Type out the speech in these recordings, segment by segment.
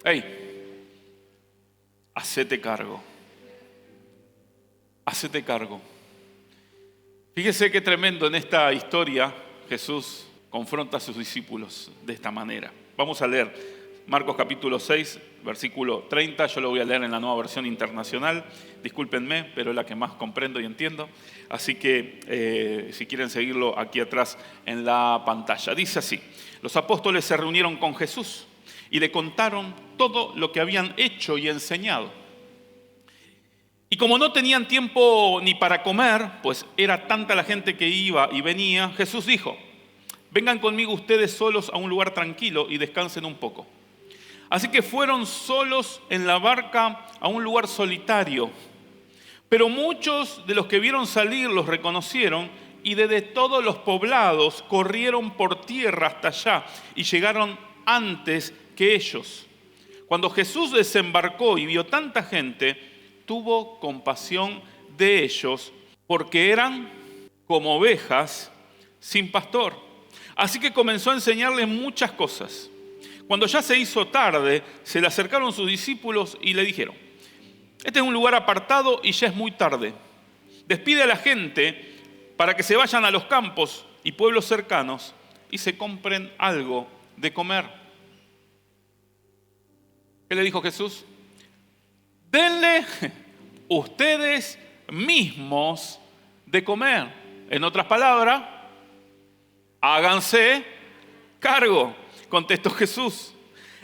Hey, hacete cargo. Hacete cargo. Fíjese qué tremendo en esta historia Jesús confronta a sus discípulos de esta manera. Vamos a leer Marcos capítulo 6, versículo 30. Yo lo voy a leer en la Nueva Versión Internacional. Discúlpenme, pero es la que más comprendo y entiendo. Así que si quieren seguirlo aquí atrás en la pantalla. Dice así: los apóstoles se reunieron con Jesús y le contaron todo lo que habían hecho y enseñado. Y como no tenían tiempo ni para comer, pues era tanta la gente que iba y venía, Jesús dijo: vengan conmigo ustedes solos a un lugar tranquilo y descansen un poco. Así que fueron solos en la barca a un lugar solitario. Pero muchos de los que vieron salir los reconocieron y desde todos los poblados corrieron por tierra hasta allá y llegaron antes que ellos. Cuando Jesús desembarcó y vio tanta gente, tuvo compasión de ellos porque eran como ovejas sin pastor. Así que comenzó a enseñarles muchas cosas. Cuando ya se hizo tarde, se le acercaron sus discípulos y le dijeron: este es un lugar apartado y ya es muy tarde. Despide a la gente para que se vayan a los campos y pueblos cercanos y se compren algo de comer. ¿Qué le dijo Jesús? Denle ustedes mismos de comer. En otras palabras, háganse cargo, contestó Jesús.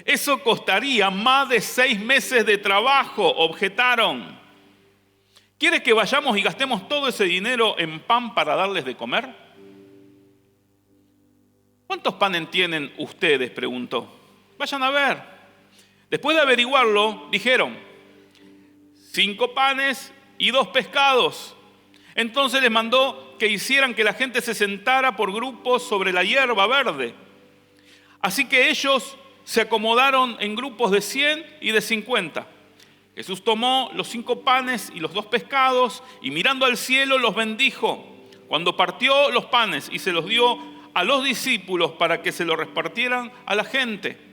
Eso costaría más de 6 meses de trabajo, objetaron. ¿Quieres que vayamos y gastemos todo ese dinero en pan para darles de comer? ¿Cuántos panes tienen ustedes?, preguntó. Vayan a ver. Después de averiguarlo, dijeron: 5 panes y 2 pescados. Entonces les mandó que hicieran que la gente se sentara por grupos sobre la hierba verde. Así que ellos se acomodaron en grupos de 100 y de 50. Jesús tomó los 5 panes y los 2 pescados y mirando al cielo los bendijo. Cuando partió los panes y se los dio a los discípulos para que se los repartieran a la gente,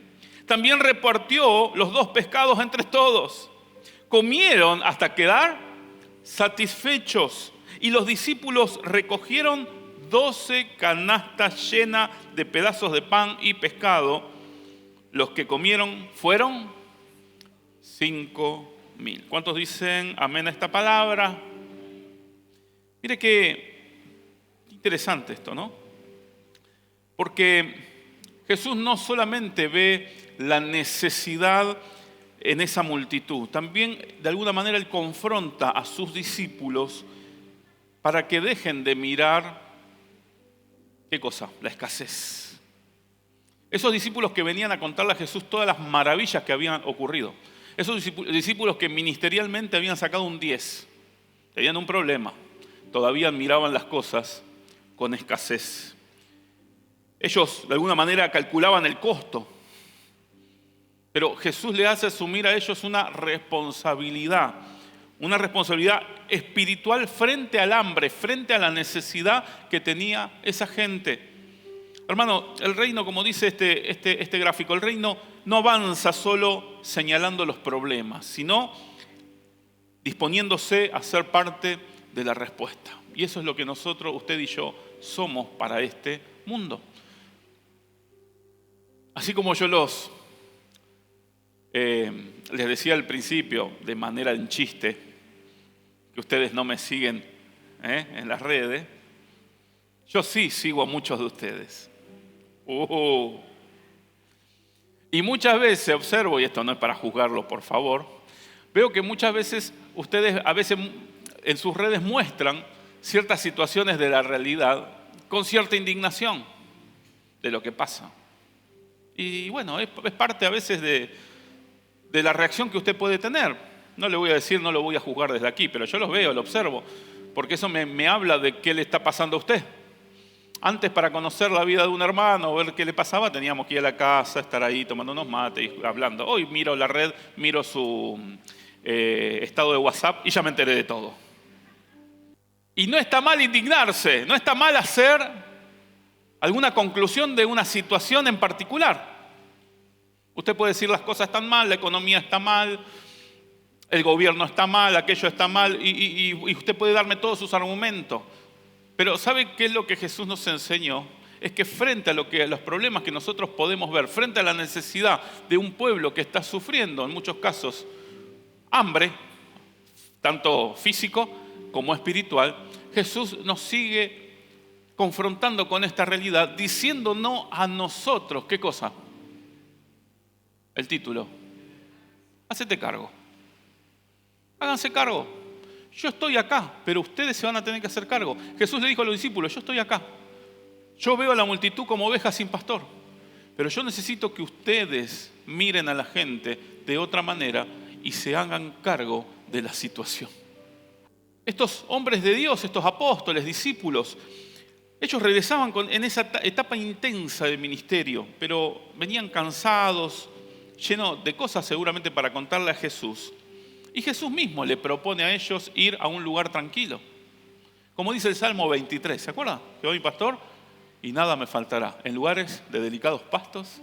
también repartió los 2 pescados entre todos. Comieron hasta quedar satisfechos y los discípulos recogieron 12 canastas llenas de pedazos de pan y pescado. Los que comieron fueron 5.000. ¿Cuántos dicen amén a esta palabra? Mire qué interesante esto, ¿no? Porque Jesús no solamente ve la necesidad en esa multitud, también de alguna manera Él confronta a sus discípulos para que dejen de mirar, ¿qué cosa? La escasez. Esos discípulos que venían a contarle a Jesús todas las maravillas que habían ocurrido. Esos discípulos que ministerialmente habían sacado un 10. Tenían un problema. Todavía miraban las cosas con escasez. Ellos de alguna manera calculaban el costo. Pero Jesús le hace asumir a ellos una responsabilidad espiritual frente al hambre, frente a la necesidad que tenía esa gente. Hermano, el reino, como dice este gráfico, el reino no avanza solo señalando los problemas, sino disponiéndose a ser parte de la respuesta. Y eso es lo que nosotros, usted y yo, somos para este mundo. Así como yo les decía al principio, de manera en chiste, que ustedes no me siguen en las redes, yo sí sigo a muchos de ustedes. Y muchas veces observo, y esto no es para juzgarlo, por favor, veo que muchas veces ustedes a veces en sus redes muestran ciertas situaciones de la realidad con cierta indignación de lo que pasa. Y bueno, es parte a veces de la reacción que usted puede tener. No le voy a decir, no lo voy a juzgar desde aquí, pero yo los veo, lo observo, porque eso me habla de qué le está pasando a usted. Antes, para conocer la vida de un hermano, ver qué le pasaba, teníamos que ir a la casa, estar ahí tomando unos mates y hablando. Hoy miro la red, miro su estado de WhatsApp y ya me enteré de todo. Y no está mal indignarse, no está mal hacer alguna conclusión de una situación en particular. Usted puede decir las cosas están mal, la economía está mal, el gobierno está mal, aquello está mal, y usted puede darme todos sus argumentos. Pero ¿sabe qué es lo que Jesús nos enseñó? Es que frente a los problemas que nosotros podemos ver, frente a la necesidad de un pueblo que está sufriendo, en muchos casos, hambre, tanto físico como espiritual, Jesús nos sigue confrontando con esta realidad, diciéndonos a nosotros, ¿qué cosa? El título, hacete cargo. Háganse cargo. Yo estoy acá, pero ustedes se van a tener que hacer cargo. Jesús le dijo a los discípulos, yo estoy acá. Yo veo a la multitud como ovejas sin pastor. Pero yo necesito que ustedes miren a la gente de otra manera y se hagan cargo de la situación. Estos hombres de Dios, estos apóstoles, discípulos, ellos regresaban en esa etapa intensa del ministerio, pero venían cansados, llenos de cosas seguramente para contarle a Jesús. Y Jesús mismo le propone a ellos ir a un lugar tranquilo. Como dice el Salmo 23, ¿se acuerdan? Que hoy pastor y nada me faltará. En lugares de delicados pastos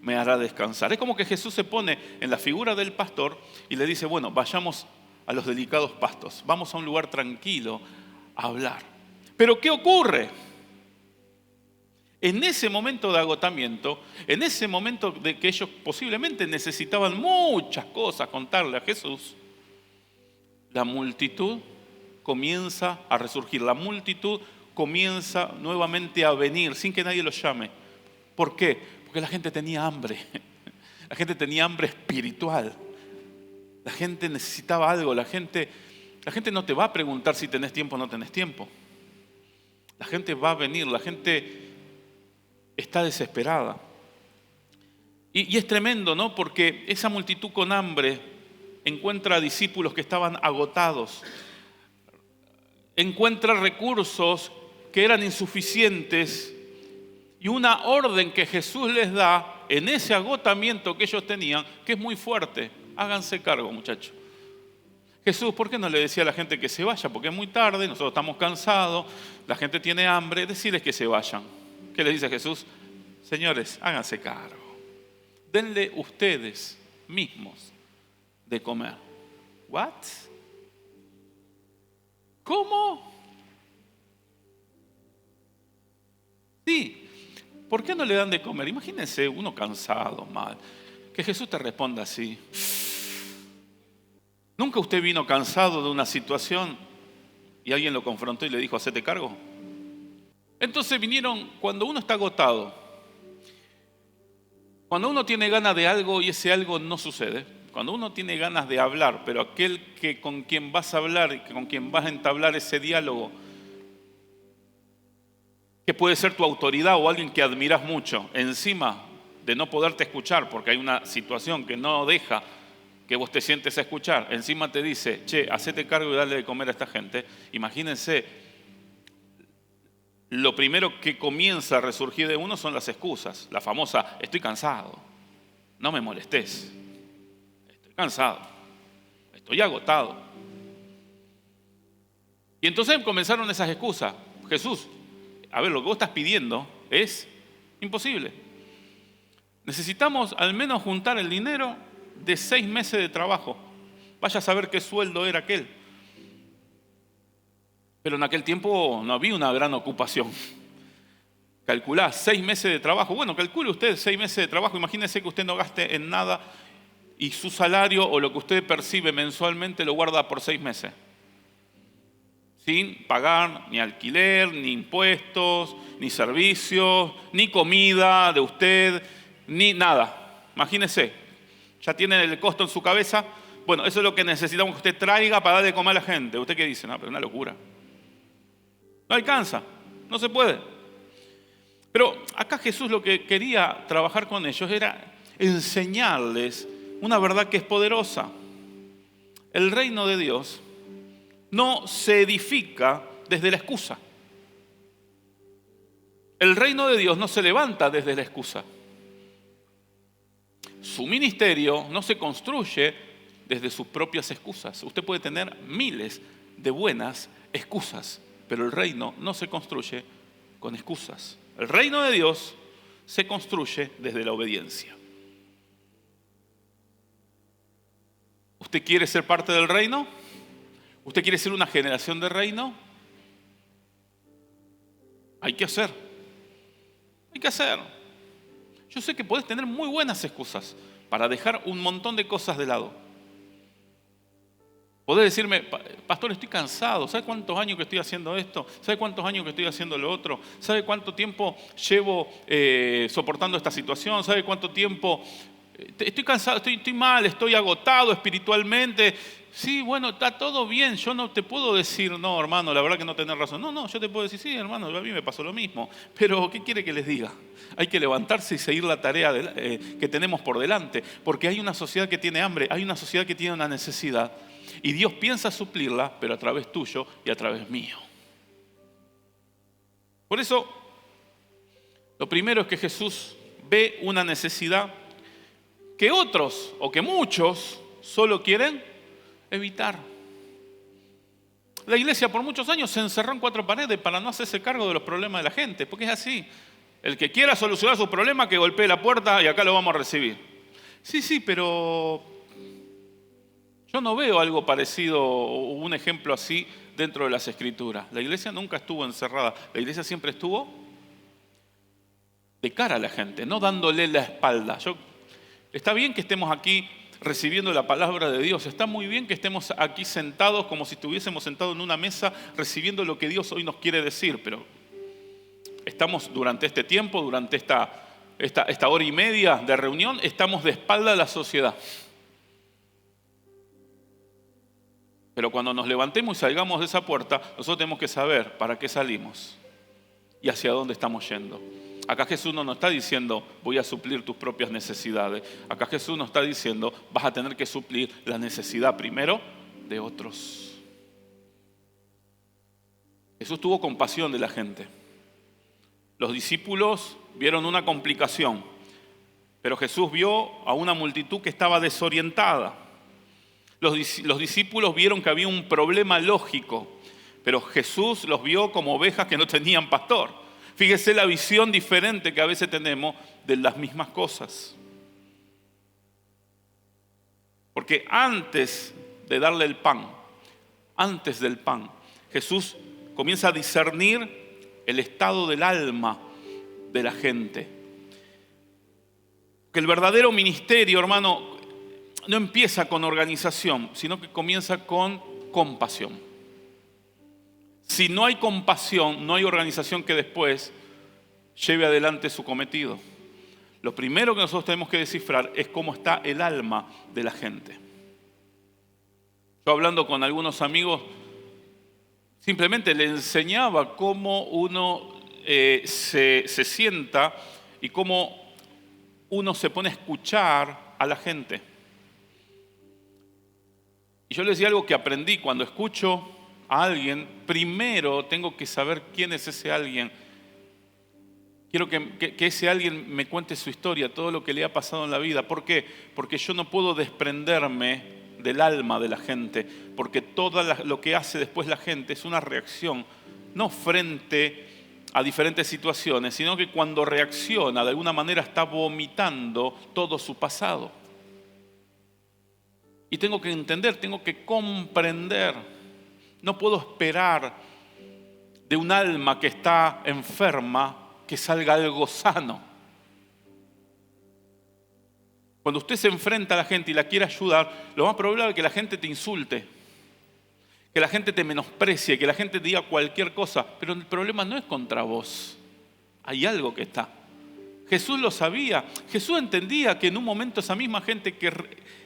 me hará descansar. Es como que Jesús se pone en la figura del pastor y le dice, bueno, vayamos a los delicados pastos. Vamos a un lugar tranquilo a hablar. Pero ¿qué ocurre? En ese momento de agotamiento, en ese momento de que ellos posiblemente necesitaban muchas cosas contarle a Jesús, la multitud comienza a resurgir, la multitud comienza nuevamente a venir sin que nadie los llame. ¿Por qué? Porque la gente tenía hambre, la gente tenía hambre espiritual, la gente necesitaba algo, la gente no te va a preguntar si tenés tiempo o no tenés tiempo. La gente va a venir, la gente está desesperada. Y es tremendo, ¿no? Porque esa multitud con hambre encuentra discípulos que estaban agotados, encuentra recursos que eran insuficientes y una orden que Jesús les da en ese agotamiento que ellos tenían, que es muy fuerte. Háganse cargo, muchachos. Jesús, ¿por qué no le decía a la gente que se vaya? Porque es muy tarde, nosotros estamos cansados, la gente tiene hambre, decirles que se vayan. ¿Qué les dice Jesús? Señores, háganse cargo. Denle ustedes mismos de comer. ¿What? ¿Cómo? Sí. ¿Por qué no le dan de comer? Imagínense uno cansado, mal. Que Jesús te responda así. ¿Nunca usted vino cansado de una situación y alguien lo confrontó y le dijo, hacete cargo? Entonces vinieron, cuando uno está agotado, cuando uno tiene ganas de algo y ese algo no sucede, cuando uno tiene ganas de hablar, pero aquel que con quien vas a hablar y con quien vas a entablar ese diálogo, que puede ser tu autoridad o alguien que admiras mucho, encima de no poderte escuchar porque hay una situación que no deja que vos te sientes a escuchar, encima te dice, che, hacete cargo y dale de comer a esta gente. Imagínense, lo primero que comienza a resurgir de uno son las excusas. La famosa, estoy cansado, no me molestes, estoy cansado, estoy agotado. Y entonces comenzaron esas excusas. Jesús, a ver, lo que vos estás pidiendo es imposible. Necesitamos al menos juntar el dinero de 6 meses de trabajo. Vaya a saber qué sueldo era aquel. Pero en aquel tiempo no había una gran ocupación. Calculá 6 meses de trabajo. Bueno, calcule usted 6 meses de trabajo. Imagínese que usted no gaste en nada y su salario o lo que usted percibe mensualmente lo guarda por 6 meses. Sin pagar ni alquiler, ni impuestos, ni servicios, ni comida de usted, ni nada. Imagínese, ya tiene el costo en su cabeza. Bueno, eso es lo que necesitamos que usted traiga para darle de comer a la gente. ¿Usted qué dice? No, pero es una locura. No alcanza, no se puede. Pero acá Jesús lo que quería trabajar con ellos era enseñarles una verdad que es poderosa. El reino de Dios no se edifica desde la excusa. El reino de Dios no se levanta desde la excusa. Su ministerio no se construye desde sus propias excusas. Usted puede tener miles de buenas excusas, pero el reino no se construye con excusas. El reino de Dios se construye desde la obediencia. ¿Usted quiere ser parte del reino? ¿Usted quiere ser una generación de reino? Hay que hacer. Hay que hacer. Yo sé que podés tener muy buenas excusas para dejar un montón de cosas de lado. Podés decirme, pastor, estoy cansado. ¿Sabe cuántos años que estoy haciendo esto? ¿Sabe cuántos años que estoy haciendo lo otro? ¿Sabe cuánto tiempo llevo soportando esta situación? ¿Sabe cuánto tiempo? Estoy cansado, estoy mal, estoy agotado espiritualmente. Sí, bueno, está todo bien. Yo no te puedo decir, no, hermano, la verdad que no tenés razón. No, yo te puedo decir, sí, hermano, a mí me pasó lo mismo. Pero, ¿qué quiere que les diga? Hay que levantarse y seguir la tarea que tenemos por delante. Porque hay una sociedad que tiene hambre, hay una sociedad que tiene una necesidad. Y Dios piensa suplirla, pero a través tuyo y a través mío. Por eso, lo primero es que Jesús ve una necesidad que otros o que muchos solo quieren evitar. La iglesia por muchos años se encerró en 4 paredes para no hacerse cargo de los problemas de la gente, porque es así. El que quiera solucionar sus problemas, que golpee la puerta y acá lo vamos a recibir. Sí, pero yo no veo algo parecido o un ejemplo así dentro de las Escrituras. La iglesia nunca estuvo encerrada, la iglesia siempre estuvo de cara a la gente, no dándole la espalda. Está bien que estemos aquí recibiendo la palabra de Dios, está muy bien que estemos aquí sentados como si estuviésemos sentados en una mesa recibiendo lo que Dios hoy nos quiere decir, pero estamos durante este tiempo, durante esta hora y media de reunión, estamos de espalda a la sociedad. Pero cuando nos levantemos y salgamos de esa puerta, nosotros tenemos que saber para qué salimos y hacia dónde estamos yendo. Acá Jesús no nos está diciendo, voy a suplir tus propias necesidades. Acá Jesús nos está diciendo, vas a tener que suplir la necesidad primero de otros. Jesús tuvo compasión de la gente. Los discípulos vieron una complicación, pero Jesús vio a una multitud que estaba desorientada. Los discípulos vieron que había un problema lógico, pero Jesús los vio como ovejas que no tenían pastor. Fíjese la visión diferente que a veces tenemos de las mismas cosas. Porque antes de darle el pan, antes del pan, Jesús comienza a discernir el estado del alma de la gente. Que el verdadero ministerio, hermano, no empieza con organización, sino que comienza con compasión. Si no hay compasión, no hay organización que después lleve adelante su cometido. Lo primero que nosotros tenemos que descifrar es cómo está el alma de la gente. Yo hablando con algunos amigos, simplemente le enseñaba cómo uno se sienta y cómo uno se pone a escuchar a la gente. Y yo les decía algo que aprendí: cuando escucho a alguien, primero tengo que saber quién es ese alguien. Quiero que ese alguien me cuente su historia, todo lo que le ha pasado en la vida. ¿Por qué? Porque yo no puedo desprenderme del alma de la gente, porque todo lo que hace después la gente es una reacción, no frente a diferentes situaciones, sino que cuando reacciona, de alguna manera está vomitando todo su pasado. Y tengo que entender, tengo que comprender. No puedo esperar de un alma que está enferma que salga algo sano. Cuando usted se enfrenta a la gente y la quiere ayudar, lo más probable es que la gente te insulte, que la gente te menosprecie, que la gente te diga cualquier cosa. Pero el problema no es contra vos. Hay algo que está. Jesús lo sabía. Jesús entendía que en un momento esa misma gente que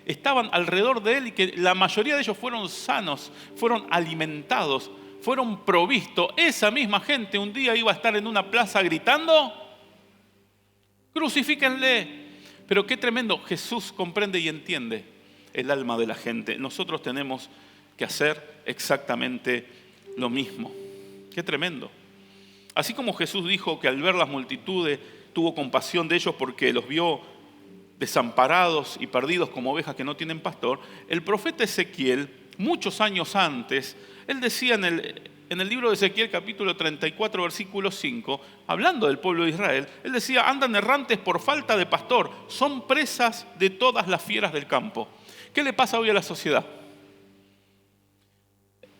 estaban alrededor de él y que la mayoría de ellos fueron sanos, fueron alimentados, fueron provistos. Esa misma gente un día iba a estar en una plaza gritando: crucifíquenle. Pero qué tremendo, Jesús comprende y entiende el alma de la gente. Nosotros tenemos que hacer exactamente lo mismo. Qué tremendo. Así como Jesús dijo que al ver las multitudes tuvo compasión de ellos porque los vio desamparados y perdidos como ovejas que no tienen pastor, el profeta Ezequiel, muchos años antes, él decía en en el libro de Ezequiel capítulo 34 versículo 5, hablando del pueblo de Israel, él decía: andan errantes por falta de pastor, son presas de todas las fieras del campo. ¿Qué le pasa hoy a la sociedad?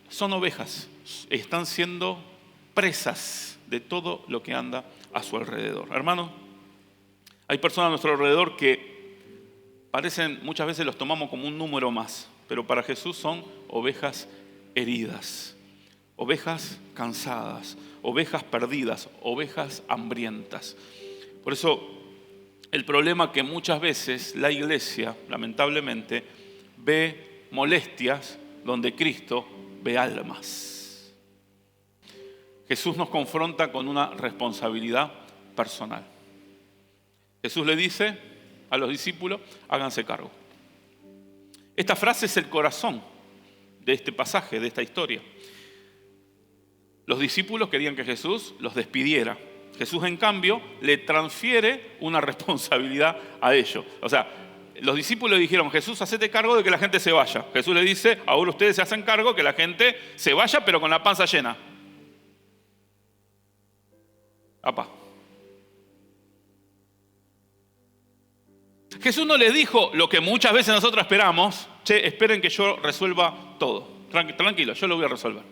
Son ovejas, están siendo presas de todo lo que anda a su alrededor. Hermano, hay personas a nuestro alrededor que parecen, muchas veces los tomamos como un número más, pero para Jesús son ovejas heridas, ovejas cansadas, ovejas perdidas, ovejas hambrientas. Por eso el problema que muchas veces la iglesia, lamentablemente, ve molestias donde Cristo ve almas. Jesús nos confronta con una responsabilidad personal. Jesús le dice a los discípulos: háganse cargo. Esta frase es el corazón de este pasaje, de esta historia. Los discípulos querían que Jesús los despidiera. Jesús, en cambio, le transfiere una responsabilidad a ellos. O sea, los discípulos le dijeron: Jesús, hacete cargo de que la gente se vaya. Jesús le dice: ahora ustedes se hacen cargo que la gente se vaya, pero con la panza llena. Apá. Jesús no les dijo lo que muchas veces nosotros esperamos: che, esperen que yo resuelva todo. Tranquilo, yo lo voy a resolver.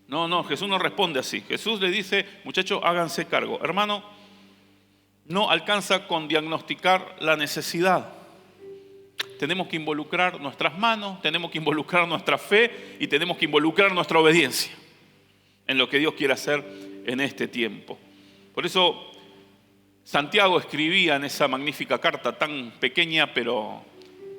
No, Jesús no responde así. Jesús le dice: muchachos, háganse cargo. Hermano, no alcanza con diagnosticar la necesidad. Tenemos que involucrar nuestras manos, tenemos que involucrar nuestra fe y tenemos que involucrar nuestra obediencia en lo que Dios quiere hacer en este tiempo. Por eso Santiago escribía en esa magnífica carta tan pequeña pero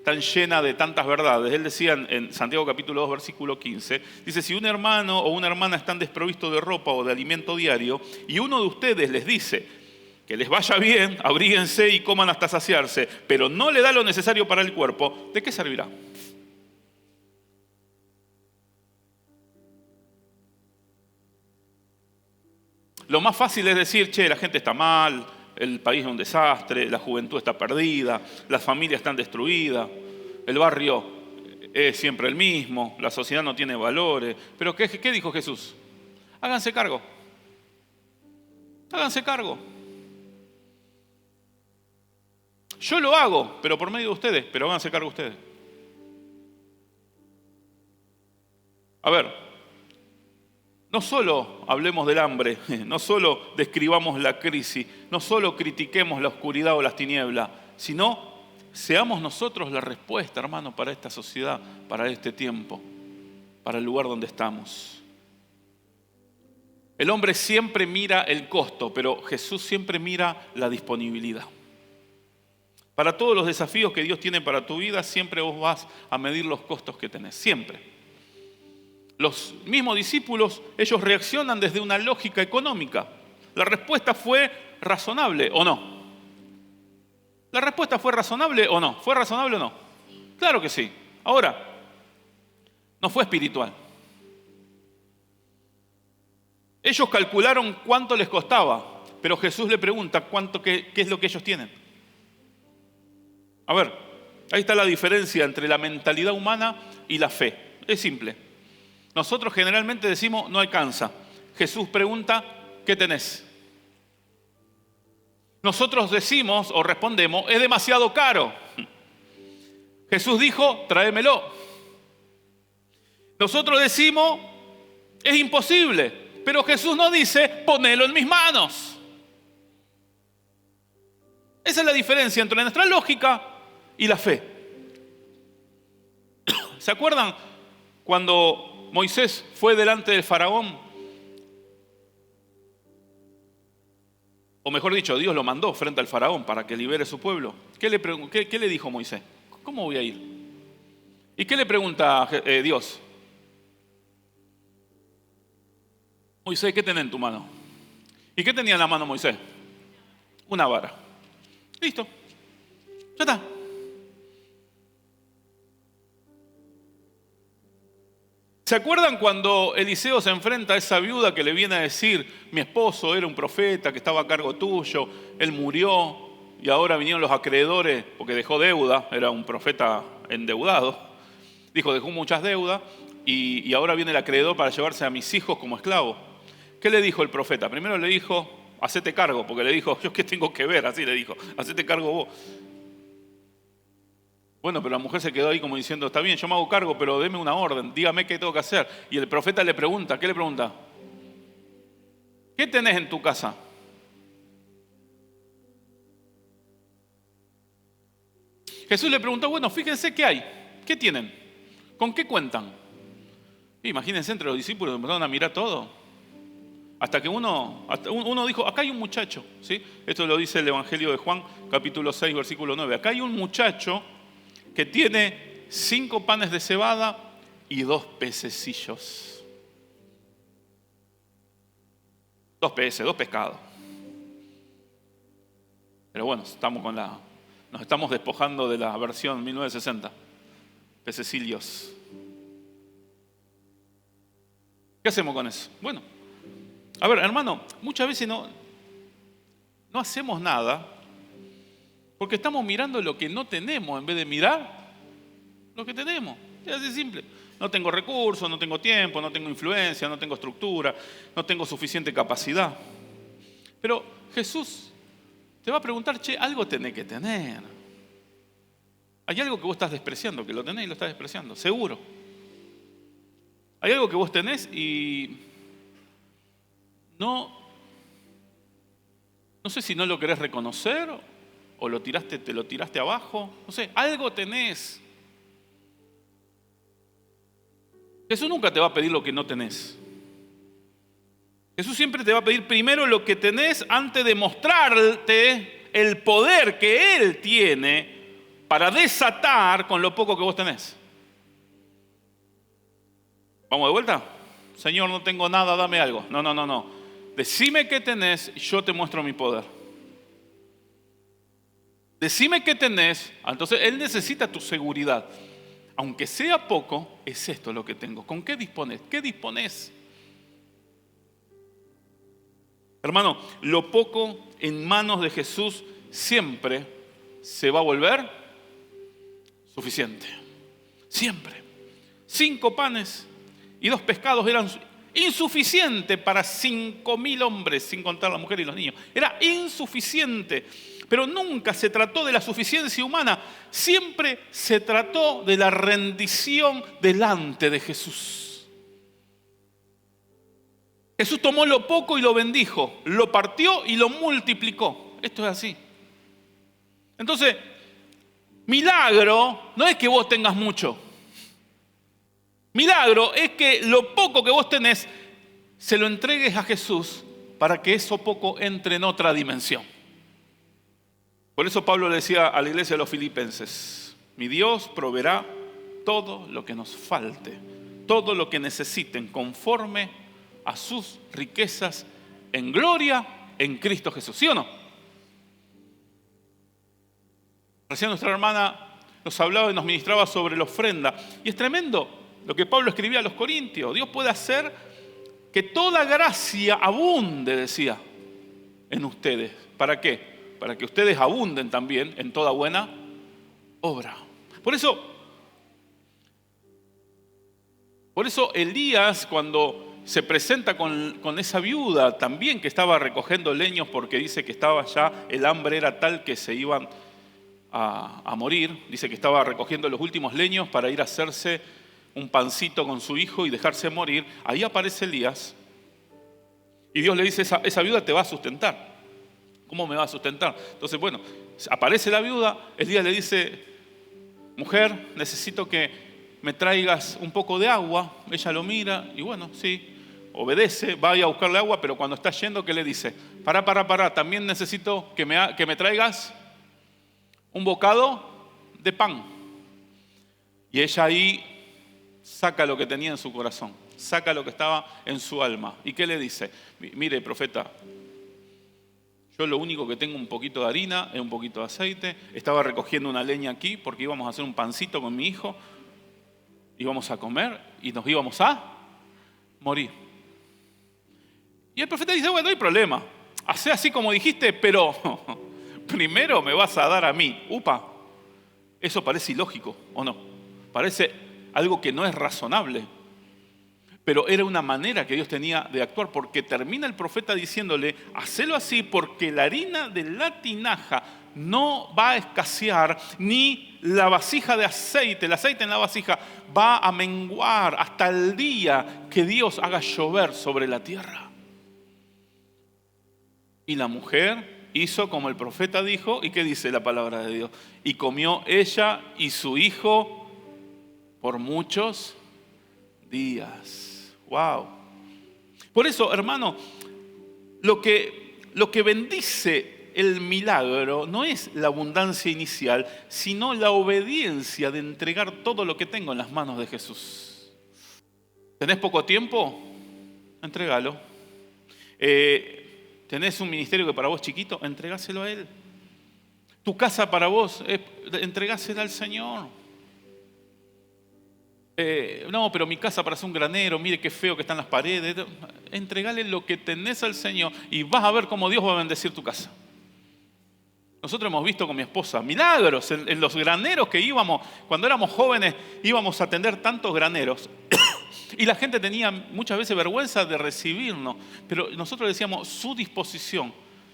tan llena de tantas verdades. Él decía en Santiago capítulo 2 versículo 15, dice: si un hermano o una hermana están desprovistos de ropa o de alimento diario y uno de ustedes les dice que les vaya bien, abríguense y coman hasta saciarse, pero no le da lo necesario para el cuerpo, ¿de qué servirá? Lo más fácil es decir: che, la gente está mal, el país es un desastre, la juventud está perdida, las familias están destruidas, el barrio es siempre el mismo, la sociedad no tiene valores. Pero ¿qué dijo Jesús? Háganse cargo. Háganse cargo. Yo lo hago, pero por medio de ustedes, pero háganse cargo ustedes. A ver, no solo hablemos del hambre, no solo describamos la crisis, no solo critiquemos la oscuridad o las tinieblas, sino seamos nosotros la respuesta, hermano, para esta sociedad, para este tiempo, para el lugar donde estamos. El hombre siempre mira el costo, pero Jesús siempre mira la disponibilidad. Para todos los desafíos que Dios tiene para tu vida, siempre vos vas a medir los costos que tenés, siempre. Los mismos discípulos, ellos reaccionan desde una lógica económica. La respuesta fue razonable o no. ¿La respuesta fue razonable o no? ¿Fue razonable o no? Claro que sí. Ahora, no fue espiritual. Ellos calcularon cuánto les costaba, pero Jesús le pregunta qué es lo que ellos tienen. A ver, ahí está la diferencia entre la mentalidad humana y la fe. Es simple. Nosotros generalmente decimos: no alcanza. Jesús pregunta: ¿qué tenés? Nosotros decimos o respondemos: es demasiado caro. Jesús dijo: tráemelo. Nosotros decimos: es imposible. Pero Jesús no dice: ponelo en mis manos. Esa es la diferencia entre nuestra lógica y la fe. ¿Se acuerdan cuando Moisés fue delante del faraón? O mejor dicho, Dios lo mandó frente al faraón para que libere a su pueblo. ¿Qué le dijo Moisés? ¿Cómo voy a ir? ¿Y qué le pregunta Dios? Moisés, ¿qué tenés en tu mano? ¿Y qué tenía en la mano Moisés? Una vara. Listo. Ya está. ¿Se acuerdan cuando Eliseo se enfrenta a esa viuda que le viene a decir: mi esposo era un profeta que estaba a cargo tuyo, él murió y ahora vinieron los acreedores porque dejó deuda, era un profeta endeudado, dijo, dejó muchas deudas, y ahora viene el acreedor para llevarse a mis hijos como esclavos. ¿Qué le dijo el profeta? Primero le dijo, hacete cargo, porque le dijo, ¿yo qué tengo que ver? Así le dijo, hacete cargo vos. Bueno, pero la mujer se quedó ahí como diciendo, está bien, yo me hago cargo, pero deme una orden, dígame qué tengo que hacer. Y el profeta le pregunta, ¿qué le pregunta? ¿Qué tenés en tu casa? Jesús le preguntó, bueno, fíjense qué hay, qué tienen, con qué cuentan. Imagínense, entre los discípulos empezaron a mirar todo. Hasta que uno dijo, acá hay un muchacho, ¿sí? Esto lo dice el Evangelio de Juan, capítulo 6, versículo 9. Acá hay un muchacho que tiene 5 panes de cebada y 2 pececillos. 2 peces, 2 pescados. Pero bueno, nos estamos despojando de la versión 1960. Pececillos. ¿Qué hacemos con eso? Bueno, a ver, hermano, muchas veces no hacemos nada porque estamos mirando lo que no tenemos en vez de mirar lo que tenemos. Es así simple. No tengo recursos, no tengo tiempo, no tengo influencia, no tengo estructura, no tengo suficiente capacidad. Pero Jesús te va a preguntar, che, algo tenés que tener. Hay algo que vos estás despreciando, que lo tenés y lo estás despreciando, seguro. Hay algo que vos tenés y no sé si no lo querés reconocer o te lo tiraste abajo. No sé, algo tenés. Jesús nunca te va a pedir lo que no tenés. Jesús siempre te va a pedir primero lo que tenés antes de mostrarte el poder que Él tiene para desatar con lo poco que vos tenés. ¿Vamos de vuelta? Señor, no tengo nada, dame algo. No. Decime qué tenés y yo te muestro mi poder. Decime qué tenés. Entonces Él necesita tu seguridad. Aunque sea poco, es esto lo que tengo. ¿Con qué dispones? ¿Qué dispones? Hermano, lo poco en manos de Jesús siempre se va a volver suficiente. Siempre. 5 panes y 2 pescados eran insuficientes para 5.000 hombres, sin contar la mujer y los niños. Era insuficiente. Pero nunca se trató de la suficiencia humana. Siempre se trató de la rendición delante de Jesús. Jesús tomó lo poco y lo bendijo, lo partió y lo multiplicó. Esto es así. Entonces, milagro no es que vos tengas mucho. Milagro es que lo poco que vos tenés se lo entregues a Jesús para que eso poco entre en otra dimensión. Por eso Pablo le decía a la iglesia de los filipenses, mi Dios proveerá todo lo que nos falte, todo lo que necesiten conforme a sus riquezas en gloria en Cristo Jesús. ¿Sí o no? Recién nuestra hermana nos hablaba y nos ministraba sobre la ofrenda. Y es tremendo lo que Pablo escribía a los Corintios. Dios puede hacer que toda gracia abunde, decía, en ustedes. ¿Para qué? Para que ustedes abunden también en toda buena obra. Por eso Elías, cuando se presenta con esa viuda también que estaba recogiendo leños porque dice que estaba ya, el hambre era tal que se iban a morir. Dice que estaba recogiendo los últimos leños para ir a hacerse un pancito con su hijo y dejarse morir. Ahí aparece Elías y Dios le dice, esa viuda te va a sustentar. ¿Cómo me va a sustentar? Entonces, bueno, aparece la viuda, Elías le dice, mujer, necesito que me traigas un poco de agua. Ella lo mira y bueno, sí, obedece, va a buscarle agua, pero cuando está yendo, ¿qué le dice? Pará, también necesito que me traigas un bocado de pan. Y ella ahí saca lo que tenía en su corazón, saca lo que estaba en su alma. ¿Y qué le dice? Mire, profeta, yo lo único que tengo un poquito de harina, es un poquito de aceite. Estaba recogiendo una leña aquí porque íbamos a hacer un pancito con mi hijo. Íbamos a comer y nos íbamos a morir. Y el profeta dice, bueno, no hay problema. Hacé así como dijiste, pero primero me vas a dar a mí. Upa, eso parece ilógico, ¿o no? Parece algo que no es razonable. Pero era una manera que Dios tenía de actuar, porque termina el profeta diciéndole, hacelo así porque la harina de la tinaja no va a escasear, ni la vasija de aceite, el aceite en la vasija va a menguar hasta el día que Dios haga llover sobre la tierra. Y la mujer hizo como el profeta dijo, ¿y qué dice la palabra de Dios? Y comió ella y su hijo por muchos días. Wow. Por eso, hermano, lo que bendice el milagro no es la abundancia inicial, sino la obediencia de entregar todo lo que tengo en las manos de Jesús. ¿Tenés poco tiempo? Entregalo. ¿Tenés un ministerio que para vos es chiquito? Entregáselo a Él. Tu casa para vos, entregásela al Señor. No, pero mi casa parece un granero, mire qué feo que están las paredes. Entregale lo que tenés al Señor y vas a ver cómo Dios va a bendecir tu casa. Nosotros hemos visto con mi esposa milagros en los graneros que íbamos, cuando éramos jóvenes íbamos a atender tantos graneros y la gente tenía muchas veces vergüenza de recibirnos, pero nosotros decíamos, su disposición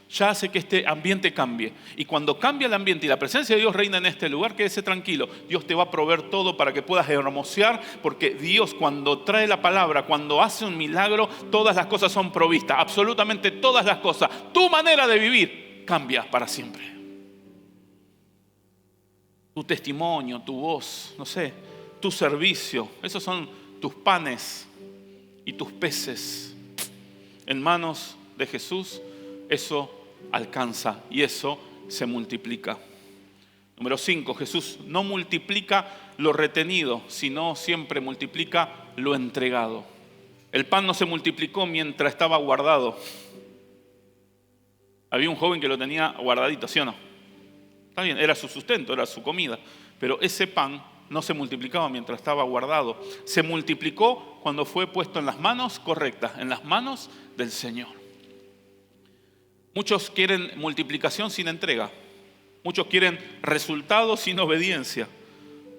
ya hace que este ambiente cambie. Y cuando cambia el ambiente y la presencia de Dios reina en este lugar, quédese tranquilo. Dios te va a proveer todo para que puedas hermosear, porque Dios cuando trae la palabra, cuando hace un milagro, todas las cosas son provistas, absolutamente todas las cosas. Tu manera de vivir cambia para siempre. Tu testimonio, tu voz, no sé, tu servicio, esos son tus panes y tus peces. En manos de Jesús, eso alcanza y eso se multiplica. Número 5, Jesús no multiplica lo retenido, sino siempre multiplica lo entregado. El pan no se multiplicó mientras estaba guardado. Había un joven que lo tenía guardadito, ¿sí o no? Está bien, era su sustento, era su comida, pero ese pan no se multiplicaba mientras estaba guardado. Se multiplicó cuando fue puesto en las manos correctas, en las manos del Señor. Muchos quieren multiplicación sin entrega. Muchos quieren resultados sin obediencia.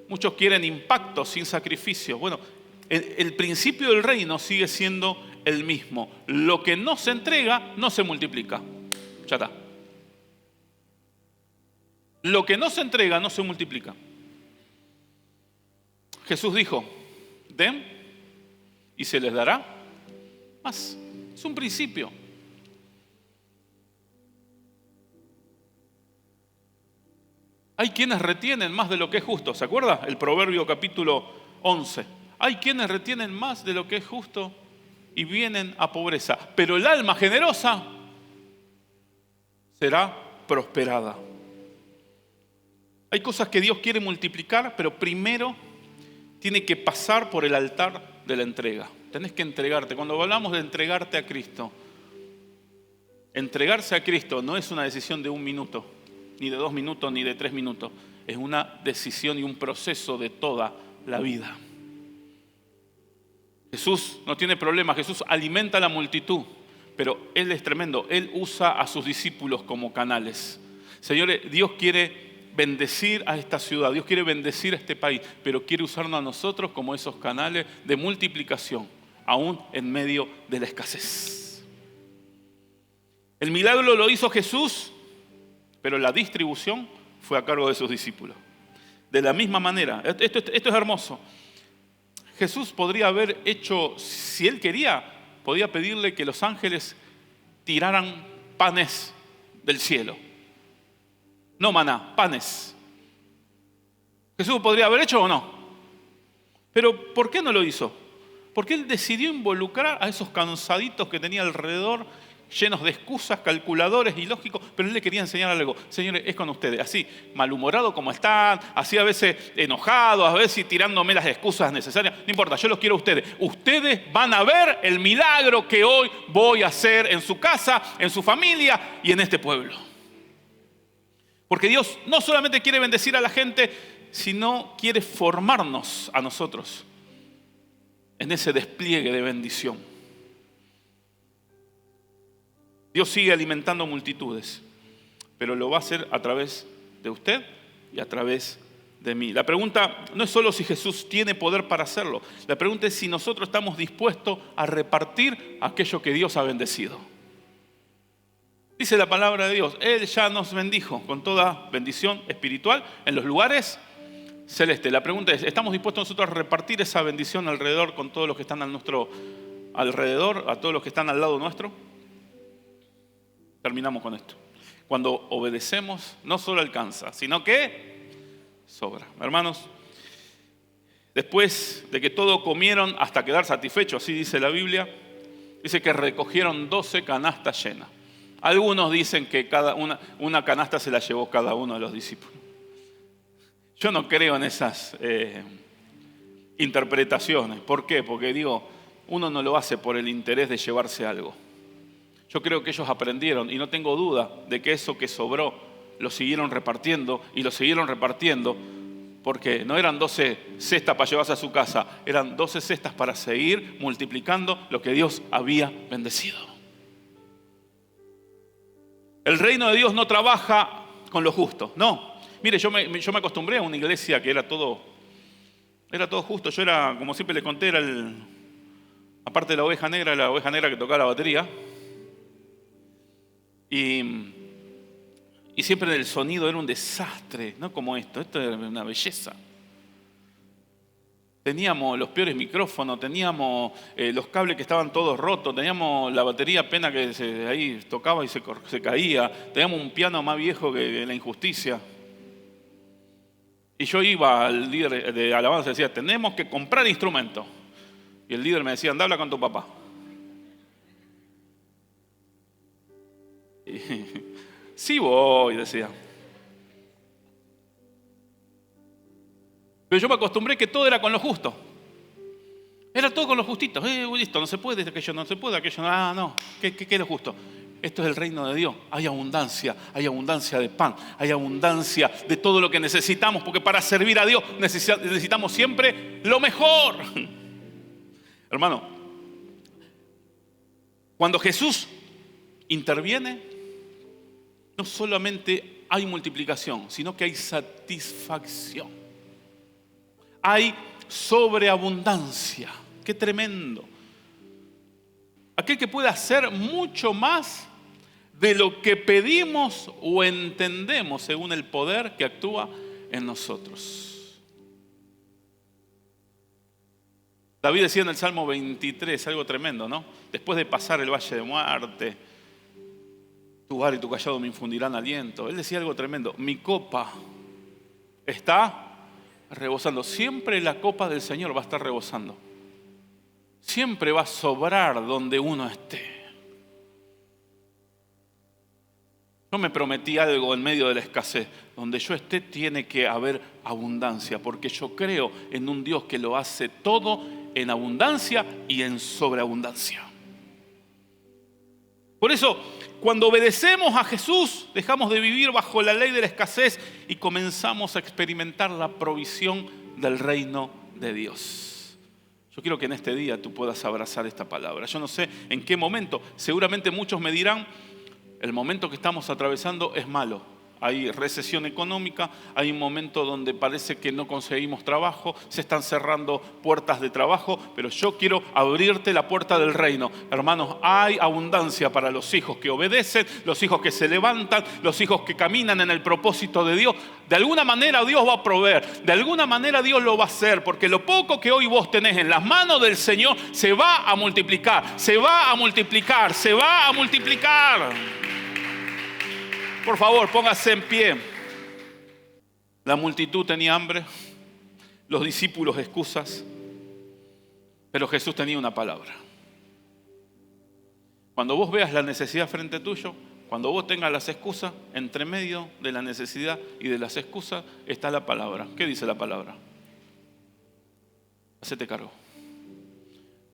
Muchos quieren impacto sin sacrificio. Bueno, el principio del reino sigue siendo el mismo. Lo que no se entrega no se multiplica. Ya está. Lo que no se entrega no se multiplica. Jesús dijo, den y se les dará más. Es un principio. Hay quienes retienen más de lo que es justo. ¿Se acuerda? El Proverbio capítulo 11. Hay quienes retienen más de lo que es justo y vienen a pobreza. Pero el alma generosa será prosperada. Hay cosas que Dios quiere multiplicar, pero primero tiene que pasar por el altar de la entrega. Tenés que entregarte. Cuando hablamos de entregarte a Cristo, entregarse a Cristo no es una decisión de 1 minuto, ni de 2 minutos, ni de 3 minutos. Es una decisión y un proceso de toda la vida. Jesús no tiene problema, Jesús alimenta a la multitud, pero Él es tremendo. Él usa a sus discípulos como canales. Señores, Dios quiere bendecir a esta ciudad, Dios quiere bendecir a este país, pero quiere usarnos a nosotros como esos canales de multiplicación, aún en medio de la escasez. El milagro lo hizo Jesús, pero la distribución fue a cargo de sus discípulos. De la misma manera, esto es hermoso. Jesús podría haber hecho, si Él quería, podía pedirle que los ángeles tiraran panes del cielo. No maná, panes. ¿Jesús podría haber hecho o no? Pero ¿por qué no lo hizo? Porque Él decidió involucrar a esos cansaditos que tenía alrededor, llenos de excusas, calculadores y lógicos, pero Él le quería enseñar algo. Señores, es con ustedes, así, malhumorado como están, así a veces enojados, a veces tirándome las excusas necesarias. No importa, yo los quiero a ustedes. Ustedes van a ver el milagro que hoy voy a hacer en su casa, en su familia y en este pueblo. Porque Dios no solamente quiere bendecir a la gente, sino quiere formarnos a nosotros en ese despliegue de bendición. Dios sigue alimentando multitudes, pero lo va a hacer a través de usted y a través de mí. La pregunta no es solo si Jesús tiene poder para hacerlo. La pregunta es si nosotros estamos dispuestos a repartir aquello que Dios ha bendecido. Dice la palabra de Dios, Él ya nos bendijo con toda bendición espiritual en los lugares celestes. La pregunta es, ¿estamos dispuestos nosotros a repartir esa bendición alrededor con todos los que están a nuestro alrededor, a todos los que están al lado nuestro? Terminamos con esto. Cuando obedecemos, no solo alcanza, sino que sobra. Hermanos, después de que todo comieron hasta quedar satisfechos, así dice la Biblia, dice que recogieron 12 canastas llenas. Algunos dicen que una canasta se la llevó cada uno de los discípulos. Yo no creo en esas interpretaciones. ¿Por qué? Porque digo, uno no lo hace por el interés de llevarse algo. Yo creo que ellos aprendieron y no tengo duda de que eso que sobró lo siguieron repartiendo y lo siguieron repartiendo porque no eran 12 cestas para llevarse a su casa, eran 12 cestas para seguir multiplicando lo que Dios había bendecido. El reino de Dios no trabaja con lo justo, no. Mire, yo me acostumbré a una iglesia que era todo justo. Yo era, como siempre le conté, aparte de la oveja negra que tocaba la batería. Y siempre el sonido era un desastre, no como esto era una belleza. Teníamos los peores micrófonos, teníamos los cables que estaban todos rotos, teníamos la batería apenas que ahí tocaba y se caía, teníamos un piano más viejo que la injusticia. Y yo iba al líder de alabanza y decía, tenemos que comprar instrumentos. Y el líder me decía, anda, habla con tu papá. Y, sí voy, decía. Pero yo me acostumbré que todo era con lo justo. Era todo con lo justito. Listo, no se puede, aquello no se puede, aquello no. No. ¿Qué es lo justo? Esto es el reino de Dios. Hay abundancia de pan, hay abundancia de todo lo que necesitamos, porque para servir a Dios necesitamos siempre lo mejor. Hermano, cuando Jesús interviene, no solamente hay multiplicación, sino que hay satisfacción. Hay sobreabundancia. ¡Qué tremendo! Aquel que puede hacer mucho más de lo que pedimos o entendemos según el poder que actúa en nosotros. David decía en el Salmo 23 algo tremendo, ¿no? Después de pasar el valle de muerte, tu vara y tu callado me infundirán aliento. Él decía algo tremendo, mi copa está rebosando. Siempre la copa del Señor va a estar rebosando. Siempre va a sobrar donde uno esté. Yo me prometí algo en medio de la escasez. Donde yo esté tiene que haber abundancia, porque yo creo en un Dios que lo hace todo en abundancia y en sobreabundancia. Por eso, cuando obedecemos a Jesús, dejamos de vivir bajo la ley de la escasez y comenzamos a experimentar la provisión del reino de Dios. Yo quiero que en este día tú puedas abrazar esta palabra. Yo no sé en qué momento, seguramente muchos me dirán, el momento que estamos atravesando es malo. Hay recesión económica, hay un momento donde parece que no conseguimos trabajo, se están cerrando puertas de trabajo, pero yo quiero abrirte la puerta del reino. Hermanos, hay abundancia para los hijos que obedecen, los hijos que se levantan, los hijos que caminan en el propósito de Dios. De alguna manera Dios va a proveer, de alguna manera Dios lo va a hacer, porque lo poco que hoy vos tenés en las manos del Señor se va a multiplicar, se va a multiplicar, se va a multiplicar. Por favor, póngase en pie. La multitud tenía hambre, los discípulos excusas, pero Jesús tenía una palabra. Cuando vos veas la necesidad frente tuyo, cuando vos tengas las excusas, entre medio de la necesidad y de las excusas está la palabra. ¿Qué dice la palabra? Hacete cargo.